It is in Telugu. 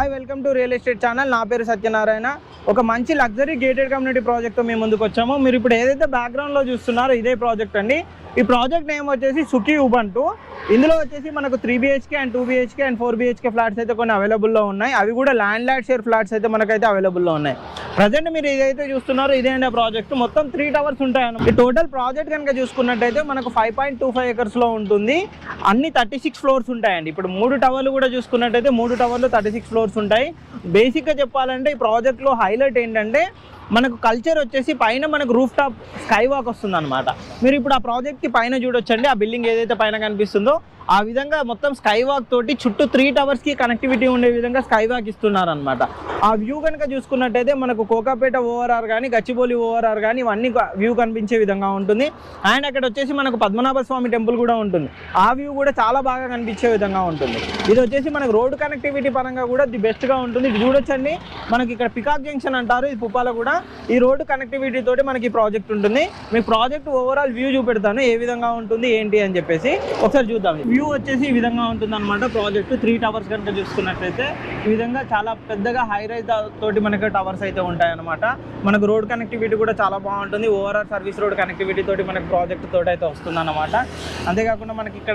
Hi welcome to real estate channel. నా పేరు సత్యనారాయణ. ఒక మంచి లగ్జరీ గేటెడ్ కమ్యూనిటీ ప్రాజెక్ట్తో మేము ముందుకు వచ్చాము. మీరు ఇప్పుడు ఏదైతే బ్యాక్గ్రౌండ్లో చూస్తున్నారో ఇదే ప్రాజెక్ట్ అండి. ఈ ప్రాజెక్ట్ నేమ్ వచ్చేసి సుఖీ ఉబంటు. ఇందులో వచ్చేసి మనకు 3 BHK and 2 BHK and 4 BHK flats అయితే కొన్ని అవైలబుల్లో ఉన్నాయి. అవి కూడా ల్యాండ్ షేర్ ఫ్లాట్స్ అయితే మనకైతే అవైలబుల్లో ఉన్నాయి. ప్రజెంట్ మీరు ఏదైతే చూస్తున్నారో ఇదే అండి ప్రాజెక్ట్. మొత్తం 3 టవర్స్ ఉంటాయి. ఈ టోటల్ ప్రాజెక్ట్ కనుక చూసుకున్నట్టయితే మనకు 5.25 acres ఉంటుంది. అన్ని 36 ఫ్లోర్స్ ఉంటాయండి. ఇప్పుడు 3 టవర్లు కూడా చూసుకున్నట్టయితే 3 టవర్లు 36 ఫ్లోర్స్ ఉంటాయి. బేసిక్గా చెప్పాలంటే ఈ ప్రాజెక్ట్లో హైలైట్ ఏంటంటే మనకు కల్చర్ వచ్చేసి పైన మనకు రూఫ్ టాప్ స్కై వాక్ వస్తుంది అనమాట. మీరు ఇప్పుడు ఆ ప్రాజెక్ట్కి పైన చూడొచ్చండి. ఆ బిల్డింగ్ ఏదైతే పైన కనిపిస్తుందో ఆ విధంగా మొత్తం స్కై వాక్ తోటి చుట్టూ 3 టవర్స్కి కనెక్టివిటీ ఉండే విధంగా స్కై వాక్ ఇస్తున్నారు అనమాట. ఆ వ్యూ కనుక చూసుకున్నట్టయితే మనకు కోకాపేట ఓఆర్ఆర్ కానీ గచ్చిబౌలి ఓఆర్ఆర్ కానీ ఇవన్నీ వ్యూ కనిపించే విధంగా ఉంటుంది. అండ్ అక్కడ వచ్చేసి మనకు పద్మనాభ స్వామి టెంపుల్ కూడా ఉంటుంది. ఆ వ్యూ కూడా చాలా బాగా కనిపించే విధంగా ఉంటుంది. ఇది వచ్చేసి మనకు రోడ్డు కనెక్టివిటీ పరంగా కూడా ది బెస్ట్గా ఉంటుంది. ఇది చూడొచ్చండి. మనకి ఇక్కడ పికాక్ జంక్షన్ అంటారు, ఇది పుప్పాల కూడా. ఈ రోడ్డు కనెక్టివిటీ తోటి మనకి ప్రాజెక్ట్ ఉంటుంది. మీకు ప్రాజెక్ట్ ఓవరాల్ వ్యూ చూపెడతాను ఏ విధంగా ఉంటుంది ఏంటి అని చెప్పేసి ఒకసారి చూద్దాం. వ్యూ వచ్చేసి ఈ విధంగా ఉంటుంది అనమాట. ప్రాజెక్ట్ 3 టవర్స్ కనుక చూసుకున్నట్లయితే ఈ విధంగా చాలా పెద్దగా హై రైజ్ తోటి మనకి టవర్స్ అయితే ఉంటాయన్నమాట. మనకు రోడ్ కనెక్టివిటీ కూడా చాలా బాగుంటుంది. ఓవరాల్ సర్వీస్ రోడ్ కనెక్టివిటీ తోటి మనకి ప్రాజెక్ట్ తోటి అయితే వస్తుంది అనమాట. అంతేకాకుండా మనకి ఇక్కడ